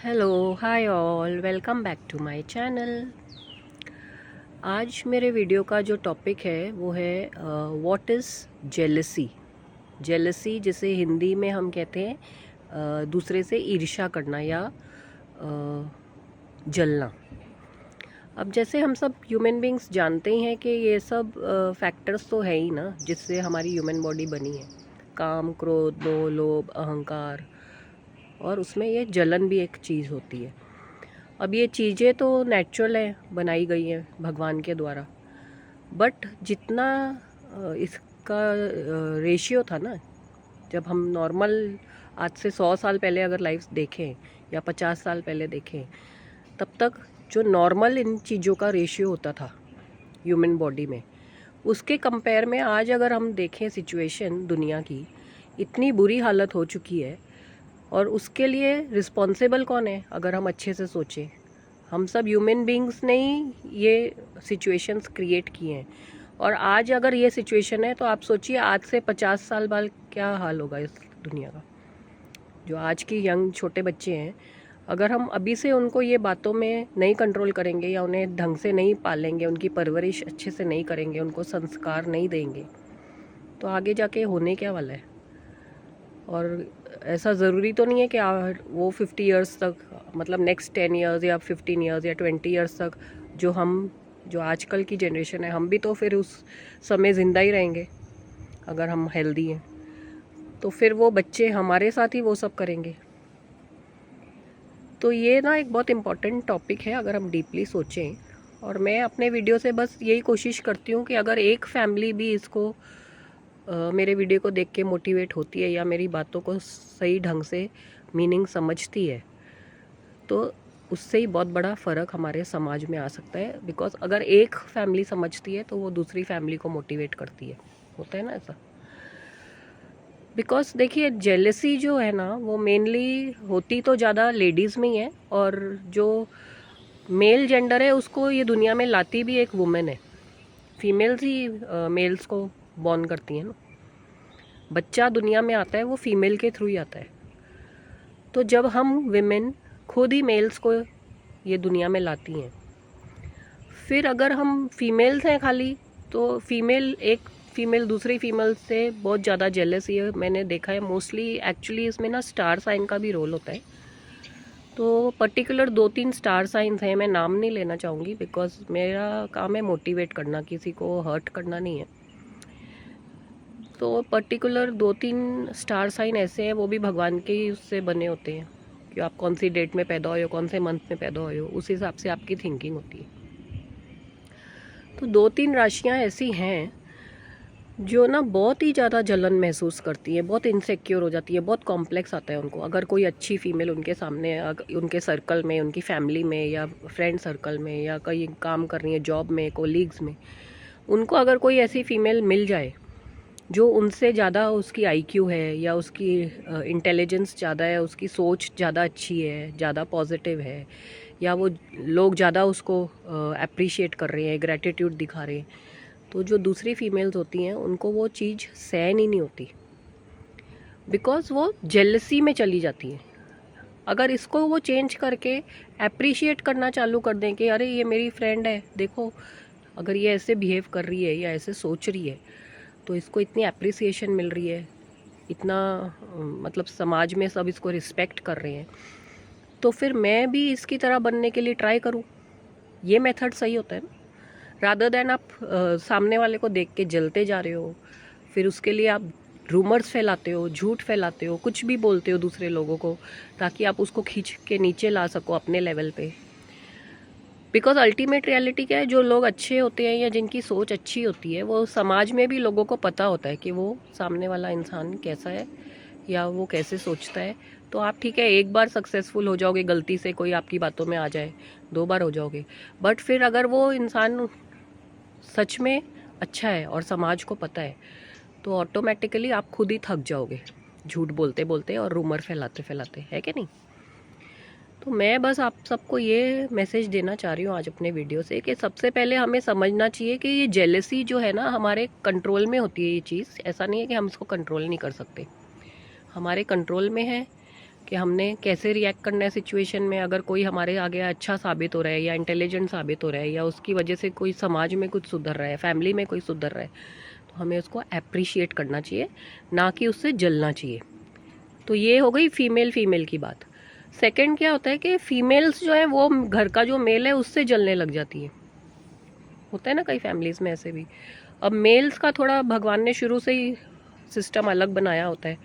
Hello hi all, welcome back to my channel. आज मेरे video का जो टॉपिक है वो है व्हाट इज़ जेलसी। जेलसी जिसे हिंदी में हम कहते हैं दूसरे से ईर्ष्या करना या जलना। अब जैसे हम सब ह्यूमन बींग्स जानते ही हैं कि ये सब फैक्टर्स तो है ही ना जिससे हमारी ह्यूमन बॉडी बनी है। काम, क्रोध, मोह, लोभ, अहंकार, और उसमें ये जलन भी एक चीज़ होती है। अब ये चीज़ें तो नेचुरल है, बनाई गई हैं भगवान के द्वारा, बट जितना इसका रेशियो था ना, जब हम नॉर्मल आज से 100 साल पहले अगर लाइफ देखें या 50 साल पहले देखें, तब तक जो नॉर्मल इन चीज़ों का रेशियो होता था ह्यूमन बॉडी में, उसके कंपेयर में आज अगर हम देखें सिचुएशन दुनिया की, इतनी बुरी हालत हो चुकी है। और उसके लिए रिस्पॉन्सिबल कौन है? अगर हम अच्छे से सोचें, हम सब ह्यूमन बींग्स ने ही ये सिचुएशंस क्रिएट किए हैं। और आज अगर ये सिचुएशन है तो आप सोचिए आज से 50 साल बाद क्या हाल होगा इस दुनिया का। जो आज की यंग छोटे बच्चे हैं, अगर हम अभी से उनको ये बातों में नहीं कंट्रोल करेंगे या उन्हें ढंग से नहीं पालेंगे, उनकी परवरिश अच्छे से नहीं करेंगे, उनको संस्कार नहीं देंगे, तो आगे जाके होने क्या वाला है। और ऐसा ज़रूरी तो नहीं है कि वो 50 इयर्स तक, मतलब नेक्स्ट 10 इयर्स या 15 इयर्स या 20 इयर्स तक, जो आजकल की जनरेशन है, हम भी तो फिर उस समय ज़िंदा ही रहेंगे अगर हम हेल्दी हैं। तो फिर वो बच्चे हमारे साथ ही वो सब करेंगे। तो ये ना एक बहुत इम्पॉर्टेंट टॉपिक है अगर हम डीपली सोचें। और मैं अपने वीडियो से बस यही कोशिश करती हूँ कि अगर एक फैमिली भी इसको मेरे वीडियो को देख के मोटिवेट होती है या मेरी बातों को सही ढंग से मीनिंग समझती है, तो उससे ही बहुत बड़ा फ़र्क हमारे समाज में आ सकता है। बिकॉज अगर एक फैमिली समझती है तो वो दूसरी फैमिली को मोटिवेट करती है। होता है ना ऐसा। बिकॉज देखिए, जेलसी जो है ना, वो मेनली होती तो ज़्यादा लेडीज़ में ही है, और जो मेल जेंडर है उसको ये दुनिया में लाती भी एक वुमेन है। फीमेल्स ही मेल्स को बॉर्न करती हैं ना। बच्चा दुनिया में आता है वो फीमेल के थ्रू ही आता है। तो जब हम विमेन खुद ही मेल्स को ये दुनिया में लाती हैं, फिर अगर हम फीमेल्स हैं खाली, तो एक फीमेल दूसरी फीमेल से बहुत ज़्यादा जेलस, ये मैंने देखा है मोस्टली। एक्चुअली इसमें ना स्टार साइन का भी रोल होता है। तो पर्टिकुलर 2-3 स्टार साइंस हैं, मैं नाम नहीं लेना चाहूँगी बिकॉज मेरा काम है मोटिवेट करना, किसी को हर्ट करना नहीं है। तो पर्टिकुलर 2-3 स्टार साइन ऐसे हैं, वो भी भगवान के ही उससे बने होते हैं कि आप कौन सी डेट में पैदा हुए हो, कौन से मंथ में पैदा हुए हो, उस हिसाब से आपकी थिंकिंग होती है। तो 2-3 राशियां ऐसी हैं जो ना बहुत ही ज़्यादा जलन महसूस करती है, बहुत इनसिक्योर हो जाती है, बहुत कॉम्प्लेक्स आता है उनको। अगर कोई अच्छी फीमेल उनके सामने, उनके सर्कल में, उनकी फैमिली में या फ्रेंड सर्कल में या कहीं काम कर रही है, जॉब में, कोलीग्स में, उनको अगर कोई ऐसी फीमेल मिल जाए जो उनसे ज़्यादा, उसकी आईक्यू है या उसकी इंटेलिजेंस ज़्यादा है, उसकी सोच ज़्यादा अच्छी है, ज़्यादा पॉजिटिव है, या वो लोग ज़्यादा उसको अप्रिशिएट कर रहे हैं, ग्रैटिट्यूड दिखा रहे हैं, तो जो दूसरी फीमेल्स होती हैं उनको वो चीज़ सहन ही नहीं होती। बिकॉज वो जेलसी में चली जाती हैं। अगर इसको वो चेंज करके अप्रिशिएट करना चालू कर दें कि अरे ये मेरी फ्रेंड है, देखो अगर ये ऐसे बिहेव कर रही है या ऐसे सोच रही है तो इसको इतनी अप्रिसिएशन मिल रही है, इतना मतलब समाज में सब इसको रिस्पेक्ट कर रहे हैं, तो फिर मैं भी इसकी तरह बनने के लिए ट्राई करूं। ये मेथड सही होता है ना, रादर देन आप सामने वाले को देख के जलते जा रहे हो, फिर उसके लिए आप रूमर्स फैलाते हो, झूठ फैलाते हो, कुछ भी बोलते हो दूसरे लोगों को ताकि आप उसको खींच के नीचे ला सको अपने लेवल पे। बिकॉज अल्टीमेट रियलिटी क्या है, जो लोग अच्छे होते हैं या जिनकी सोच अच्छी होती है, वो समाज में भी लोगों को पता होता है कि वो सामने वाला इंसान कैसा है या वो कैसे सोचता है। तो आप ठीक है, एक बार सक्सेसफुल हो जाओगे, गलती से कोई आपकी बातों में आ जाए, 2 बार हो जाओगे, बट फिर अगर वो इंसान सच में अच्छा है और समाज को पता है, तो ऑटोमेटिकली आप खुद ही थक जाओगे झूठ बोलते बोलते और रूमर फैलाते फैलाते, है कि नहीं। तो मैं बस आप सबको ये मैसेज देना चाह रही हूँ आज अपने वीडियो से कि सबसे पहले हमें समझना चाहिए कि ये जेलसी जो है ना, हमारे कंट्रोल में होती है ये चीज़। ऐसा नहीं है कि हम इसको कंट्रोल नहीं कर सकते, हमारे कंट्रोल में है कि हमने कैसे रिएक्ट करना है सिचुएशन में। अगर कोई हमारे आगे अच्छा साबित हो रहा है या इंटेलिजेंट साबित हो रहा है या उसकी वजह से कोई समाज में कुछ सुधर रहा है, फैमिली में कोई सुधर रहा है, तो हमें उसको अप्रिशिएट करना चाहिए, ना कि उससे जलना चाहिए। तो ये हो गई फीमेल की बात। सेकंड क्या होता है कि फीमेल्स जो है वो घर का जो मेल है उससे जलने लग जाती है। होता है ना कई फैमिलीज़ में ऐसे भी। अब मेल्स का थोड़ा भगवान ने शुरू से ही सिस्टम अलग बनाया होता है,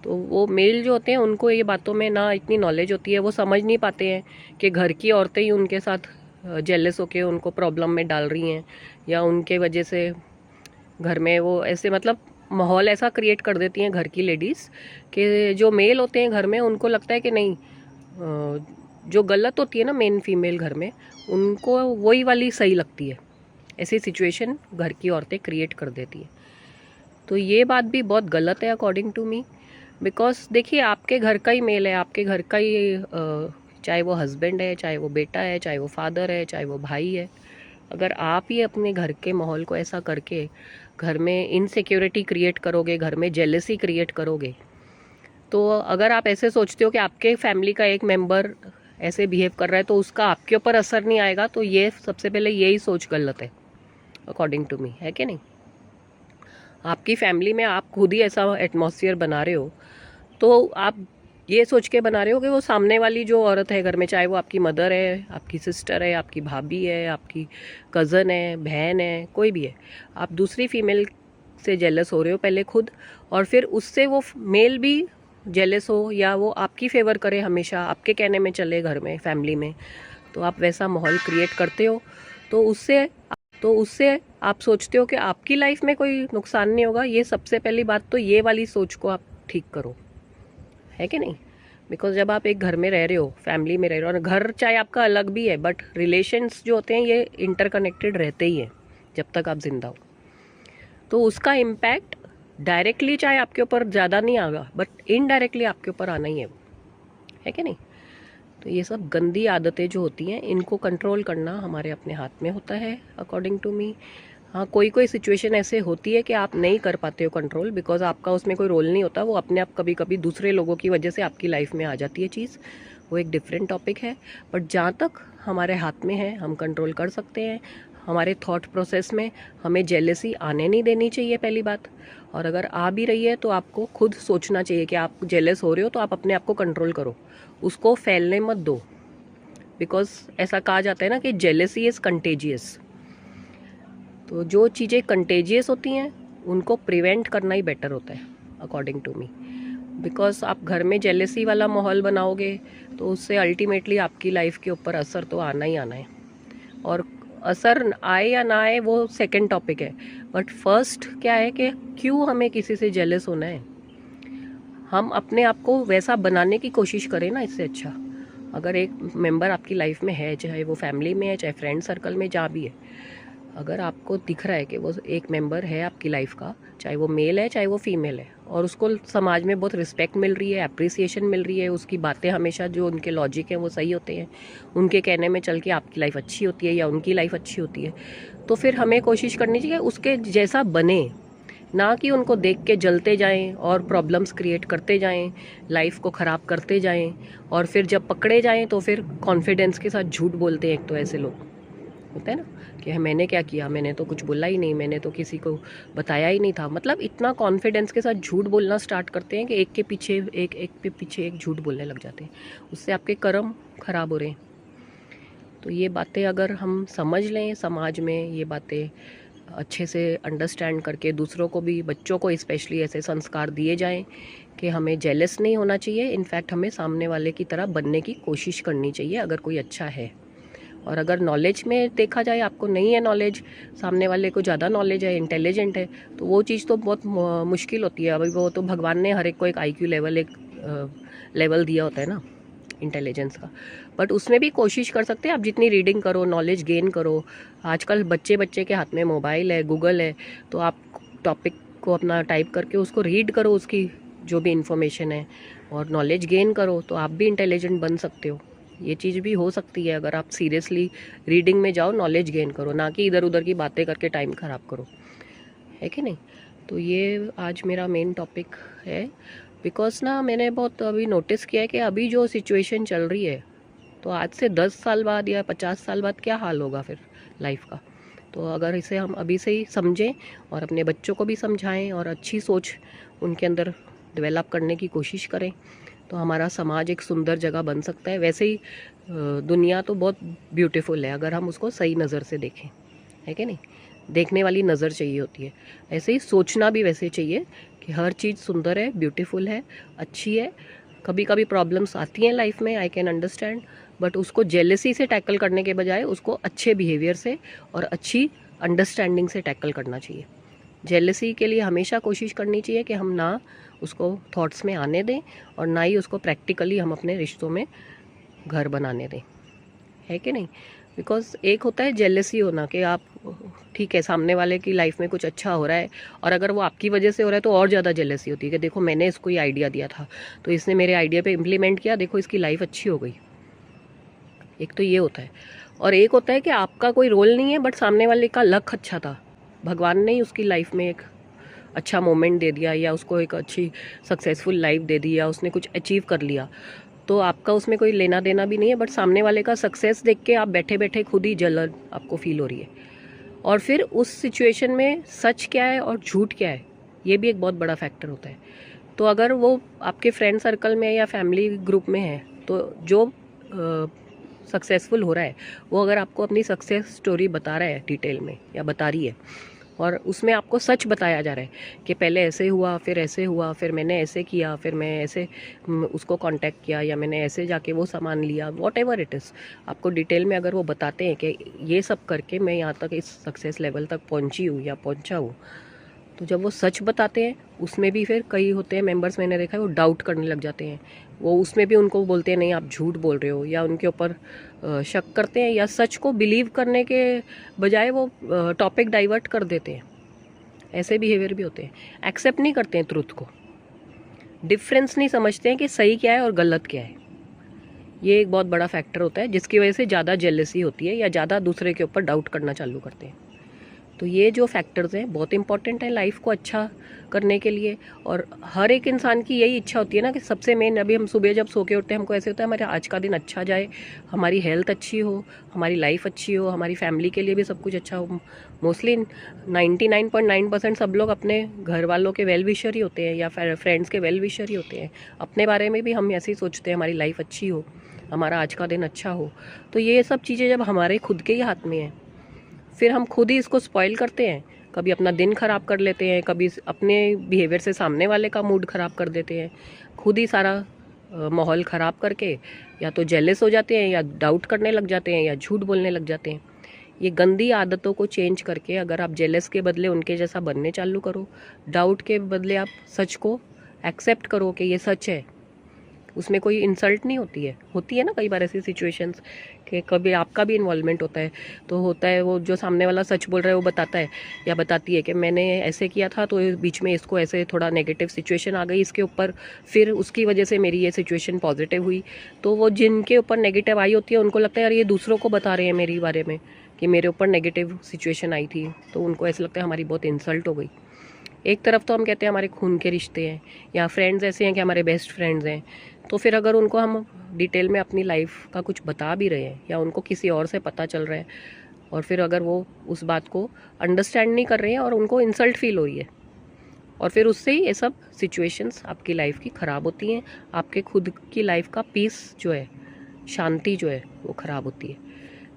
तो वो मेल जो होते हैं उनको ये बातों में ना इतनी नॉलेज होती है, वो समझ नहीं पाते हैं कि घर की औरतें ही उनके साथ जेलस होके उनको प्रॉब्लम में डाल रही हैं, या उनके वजह से घर में वो ऐसे मतलब माहौल ऐसा क्रिएट कर देती हैं घर की लेडीज़ कि जो मेल होते हैं घर में उनको लगता है कि नहीं, जो गलत होती है ना मेन फीमेल घर में, उनको वही वाली सही लगती है। ऐसी सिचुएशन घर की औरतें क्रिएट कर देती हैं। तो ये बात भी बहुत गलत है अकॉर्डिंग टू मी। बिकॉज देखिए, आपके घर का ही मेल है, आपके घर का ही चाहे वो हस्बैंड है, चाहे वो बेटा है, चाहे वो फादर है, चाहे वो भाई है, अगर आप ही अपने घर के माहौल को ऐसा करके घर में इनसिक्योरिटी क्रिएट करोगे, घर में जेलसी क्रिएट करोगे, तो अगर आप ऐसे सोचते हो कि आपके फैमिली का एक मेंबर ऐसे बिहेव कर रहा है तो उसका आपके ऊपर असर नहीं आएगा, तो ये सबसे पहले यही सोच गलत है अकॉर्डिंग टू मी, है कि नहीं। आपकी फैमिली में आप खुद ही ऐसा एटमॉस्फेयर बना रहे हो, तो आप ये सोच के बना रहे हो कि वो सामने वाली जो औरत है घर में, चाहे वो आपकी मदर है, आपकी सिस्टर है, आपकी भाभी है, आपकी कज़न है, बहन है, कोई भी है, आप दूसरी फीमेल से जेलस हो रहे हो पहले खुद, और फिर उससे वो मेल भी जेलस हो या वो आपकी फेवर करे, हमेशा आपके कहने में चले घर में, फैमिली में, तो आप वैसा माहौल क्रिएट करते हो। तो उससे आप सोचते हो कि आपकी लाइफ में कोई नुकसान नहीं होगा। ये सबसे पहली बात तो ये वाली सोच को आप ठीक करो, है कि नहीं। बिकॉज जब आप एक घर में रह रहे हो, फैमिली में रह रहे हो, और घर चाहे आपका अलग भी है, बट रिलेशंस जो होते हैं ये इंटरकनेक्टेड रहते ही हैं जब तक आप जिंदा हो, तो उसका इम्पैक्ट डायरेक्टली चाहे आपके ऊपर ज़्यादा नहीं आएगा, बट इनडायरेक्टली आपके ऊपर आना ही है कि नहीं। तो ये सब गंदी आदतें जो होती हैं, इनको कंट्रोल करना हमारे अपने हाथ में होता है अकॉर्डिंग टू मी। हाँ, कोई सिचुएशन ऐसे होती है कि आप नहीं कर पाते हो कंट्रोल, बिकॉज आपका उसमें कोई रोल नहीं होता, वो अपने आप कभी कभी दूसरे लोगों की वजह से आपकी लाइफ में आ जाती है चीज़, वो एक डिफरेंट टॉपिक है। बट जहाँ तक हमारे हाथ में है, हम कंट्रोल कर सकते हैं। हमारे थॉट प्रोसेस में हमें जेलसी आने नहीं देनी चाहिए, पहली बात। और अगर आ भी रही है तो आपको खुद सोचना चाहिए कि आप जेलस हो रहे हो, तो आप अपने आप को कंट्रोल करो, उसको फैलने मत दो। बिकॉज ऐसा कहा जाता है ना कि जेलसी इज़ कंटेजियस। तो जो चीज़ें कंटेजियस होती हैं उनको प्रिवेंट करना ही बेटर होता है अकॉर्डिंग टू मी। बिकॉज आप घर में जेलसी वाला माहौल बनाओगे तो उससे अल्टीमेटली आपकी लाइफ के ऊपर असर तो आना ही आना है। और असर आए या ना आए वो सेकंड टॉपिक है, बट फर्स्ट क्या है कि क्यों हमें किसी से जेलस होना है। हम अपने आप को वैसा बनाने की कोशिश करें ना, इससे अच्छा। अगर एक मेंबर आपकी लाइफ में है, चाहे वो फैमिली में है, चाहे फ्रेंड सर्कल में, जहाँ भी है, अगर आपको दिख रहा है कि वो एक मेंबर है आपकी लाइफ का, चाहे वो मेल है चाहे वो फीमेल है, और उसको समाज में बहुत रिस्पेक्ट मिल रही है, अप्रिसिएशन मिल रही है, उसकी बातें हमेशा जो उनके लॉजिक हैं वो सही होते हैं, उनके कहने में चल के आपकी लाइफ अच्छी होती है या उनकी लाइफ अच्छी होती है, तो फिर हमें कोशिश करनी चाहिए उसके जैसा बने, ना कि उनको देख के जलते जाएं और प्रॉब्लम्स क्रिएट करते जाएं, लाइफ को ख़राब करते जाएं, और फिर जब पकड़े जाएं तो फिर कॉन्फिडेंस के साथ झूठ बोलते हैं। एक तो ऐसे लोग होता है ना कि मैंने क्या किया, मैंने तो कुछ बोला ही नहीं, मैंने तो किसी को बताया ही नहीं था, मतलब इतना कॉन्फिडेंस के साथ झूठ बोलना स्टार्ट करते हैं कि एक के पीछे एक झूठ बोलने लग जाते हैं। उससे आपके कर्म खराब हो रहे हैं। तो ये बातें अगर हम समझ लें, समाज में ये बातें अच्छे से अंडरस्टैंड करके, दूसरों को भी, बच्चों को स्पेशली ऐसे संस्कार दिए जाएं कि हमें जेलस नहीं होना चाहिए, इनफैक्ट हमें सामने वाले की तरह बनने की कोशिश करनी चाहिए अगर कोई अच्छा है। और अगर नॉलेज में देखा जाए, आपको नहीं है नॉलेज, सामने वाले को ज़्यादा नॉलेज है, इंटेलिजेंट है, तो वो चीज़ तो बहुत मुश्किल होती है। अभी वो तो भगवान ने हर एक को एक IQ लेवल, एक लेवल दिया होता है ना इंटेलिजेंस का, बट उसमें भी कोशिश कर सकते हैं आप, जितनी रीडिंग करो, नॉलेज गेन करो। आजकल बच्चे के हाथ में मोबाइल है, गूगल है, तो आप टॉपिक को अपना टाइप करके उसको रीड करो, उसकी जो भी इंफॉर्मेशन है, और नॉलेज गेन करो, तो आप भी इंटेलिजेंट बन सकते हो। ये चीज़ भी हो सकती है अगर आप सीरियसली रीडिंग में जाओ, नॉलेज गेन करो, ना कि इधर उधर की बातें करके टाइम ख़राब करो, है कि नहीं। तो ये आज मेरा मेन टॉपिक है। बिकॉज ना मैंने बहुत अभी नोटिस किया है कि अभी जो सिचुएशन चल रही है, तो आज से 10 साल बाद या 50 साल बाद क्या हाल होगा फिर लाइफ का। तो अगर इसे हम अभी से ही समझें और अपने बच्चों को भी समझाएं और अच्छी सोच उनके अंदर डेवलप करने की कोशिश करें, तो हमारा समाज एक सुंदर जगह बन सकता है। वैसे ही दुनिया तो बहुत ब्यूटीफुल है अगर हम उसको सही नज़र से देखें, है कि नहीं। देखने वाली नज़र चाहिए होती है, ऐसे ही सोचना भी वैसे चाहिए कि हर चीज़ सुंदर है, ब्यूटीफुल है, अच्छी है। कभी कभी प्रॉब्लम्स आती हैं लाइफ में, आई कैन अंडरस्टैंड, बट उसको जेलेसी से टैकल करने के बजाय उसको अच्छे बिहेवियर से और अच्छी अंडरस्टैंडिंग से टैकल करना चाहिए। जेलेसी के लिए हमेशा कोशिश करनी चाहिए कि हम ना उसको थॉट्स में आने दें और ना ही उसको प्रैक्टिकली हम अपने रिश्तों में घर बनाने दें, है कि नहीं। बिकॉज एक होता है जेलेसी होना कि आप ठीक है सामने वाले की लाइफ में कुछ अच्छा हो रहा है और अगर वो आपकी वजह से हो रहा है तो और ज़्यादा जेलेसी होती है कि देखो मैंने इसको ये आइडिया दिया था तो इसने मेरे आइडिया पे इम्प्लीमेंट किया, देखो इसकी लाइफ अच्छी हो गई। एक तो ये होता है, और एक होता है कि आपका कोई रोल नहीं है बट सामने वाले का लक अच्छा था, भगवान ने ही उसकी लाइफ में एक अच्छा मोमेंट दे दिया या उसको एक अच्छी सक्सेसफुल लाइफ दे दी या उसने कुछ अचीव कर लिया, तो आपका उसमें कोई लेना देना भी नहीं है। बट सामने वाले का सक्सेस देख के आप बैठे बैठे खुद ही जलन आपको फील हो रही है। और फिर उस सिचुएशन में सच क्या है और झूठ क्या है, ये भी एक बहुत बड़ा फैक्टर होता है। तो अगर वो आपके फ्रेंड सर्कल में या फैमिली ग्रुप में है, तो जो सक्सेसफुल हो रहा है वो अगर आपको अपनी सक्सेस स्टोरी बता रहा है डिटेल में या बता रही है और उसमें आपको सच बताया जा रहा है कि पहले ऐसे हुआ, फिर ऐसे हुआ, फिर मैंने ऐसे किया, फिर मैं ऐसे उसको कांटेक्ट किया या मैंने ऐसे जाके वो सामान लिया, वॉट एवर इट इज़, आपको डिटेल में अगर वो बताते हैं कि ये सब करके मैं यहाँ तक इस सक्सेस लेवल तक पहुँची हूँ या पहुँचा हूँ, तो जब वो सच बताते हैं उसमें भी फिर कई होते हैं मेंबर्स, मैंने देखा है वो डाउट करने लग जाते हैं। वो उसमें भी उनको बोलते हैं नहीं आप झूठ बोल रहे हो, या उनके ऊपर शक करते हैं या सच को बिलीव करने के बजाय वो टॉपिक डाइवर्ट कर देते हैं। ऐसे बिहेवियर भी होते हैं, एक्सेप्ट नहीं करते हैं ट्रुथ को, डिफरेंस नहीं समझते हैं कि सही क्या है और गलत क्या है। ये एक बहुत बड़ा फैक्टर होता है जिसकी वजह से ज़्यादा जेलसी होती है या ज़्यादा दूसरे के ऊपर डाउट करना चालू करते हैं। तो ये जो फैक्टर्स हैं बहुत इंपॉर्टेंट है लाइफ को अच्छा करने के लिए। और हर एक इंसान की यही इच्छा होती है ना कि सबसे मेन, अभी हम सुबह जब सो के उठते हैं हमको ऐसे होता है हमारे आज का दिन अच्छा जाए, हमारी हेल्थ अच्छी हो, हमारी लाइफ अच्छी हो, हमारी फैमिली के लिए भी सब कुछ अच्छा हो। मोस्टली 99.9% सब लोग अपने घर वालों के वेल विशर ही होते हैं या फ्रेंड्स के वेल विशर ही होते हैं। अपने बारे में भी हम ऐसे ही सोचते हैं हमारी लाइफ अच्छी हो, हमारा आज का दिन अच्छा हो। तो ये सब चीज़ें जब हमारे खुद के ही हाथ में हैं, फिर हम खुद ही इसको स्पॉइल करते हैं। कभी अपना दिन ख़राब कर लेते हैं, कभी अपने बिहेवियर से सामने वाले का मूड ख़राब कर देते हैं, खुद ही सारा माहौल ख़राब करके या तो जेलस हो जाते हैं या डाउट करने लग जाते हैं या झूठ बोलने लग जाते हैं। ये गंदी आदतों को चेंज करके अगर आप जेलस के बदले उनके जैसा बनने चालू करो, डाउट के बदले आप सच को एक्सेप्ट करो कि ये सच है, उसमें कोई इंसल्ट नहीं होती है ना कई बार ऐसी सिचुएशंस कि कभी आपका भी इन्वॉल्वमेंट होता है। तो होता है वो जो सामने वाला सच बोल रहा है वो बताता है या बताती है कि मैंने ऐसे किया था तो बीच में इसको ऐसे थोड़ा नेगेटिव सिचुएशन आ गई इसके ऊपर, फिर उसकी वजह से मेरी ये सिचुएशन पॉजिटिव हुई। तो वो जिनके ऊपर नेगेटिव आई होती है उनको लगता है यार ये दूसरों को बता रहे हैं मेरे बारे में कि मेरे ऊपर नेगेटिव सिचुएशन आई थी, तो उनको ऐसा लगता है हमारी बहुत इंसल्ट हो गई। एक तरफ तो हम कहते हैं हमारे खून के रिश्ते हैं या फ्रेंड्स ऐसे हैं कि हमारे बेस्ट फ्रेंड्स हैं, तो फिर अगर उनको हम डिटेल में अपनी लाइफ का कुछ बता भी रहे हैं या उनको किसी और से पता चल रहा है और फिर अगर वो उस बात को अंडरस्टैंड नहीं कर रहे हैं और उनको इंसल्ट फील हो रही है, और फिर उससे ही ये सब सिचुएशंस आपकी लाइफ की ख़राब होती हैं, आपके खुद की लाइफ का पीस जो है, शांति जो है वो ख़राब होती है।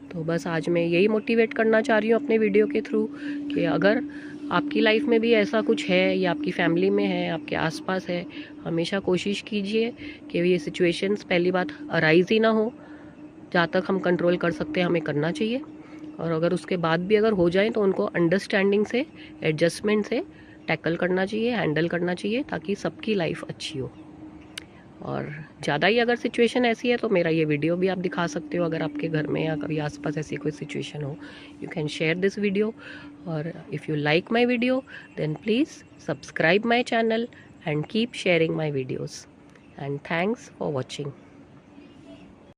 तो बस आज मैं यही मोटिवेट करना चाह रही हूँ अपने वीडियो के थ्रू कि अगर आपकी लाइफ में भी ऐसा कुछ है या आपकी फैमिली में है, आपके आसपास है, हमेशा कोशिश कीजिए कि ये सिचुएशंस पहली बात अराइज़ ही ना हो। जहाँ तक हम कंट्रोल कर सकते हैं हमें करना चाहिए, और अगर उसके बाद भी अगर हो जाए तो उनको अंडरस्टैंडिंग से, एडजस्टमेंट से टैकल करना चाहिए, हैंडल करना चाहिए, ताकि सबकी लाइफ अच्छी हो। और ज़्यादा ही अगर सिचुएशन ऐसी है तो मेरा ये वीडियो भी आप दिखा सकते हो, अगर आपके घर में या कभी आसपास ऐसी कोई सिचुएशन हो, you can share this video. और if you like my video then please subscribe my channel and keep sharing my videos, and thanks for watching.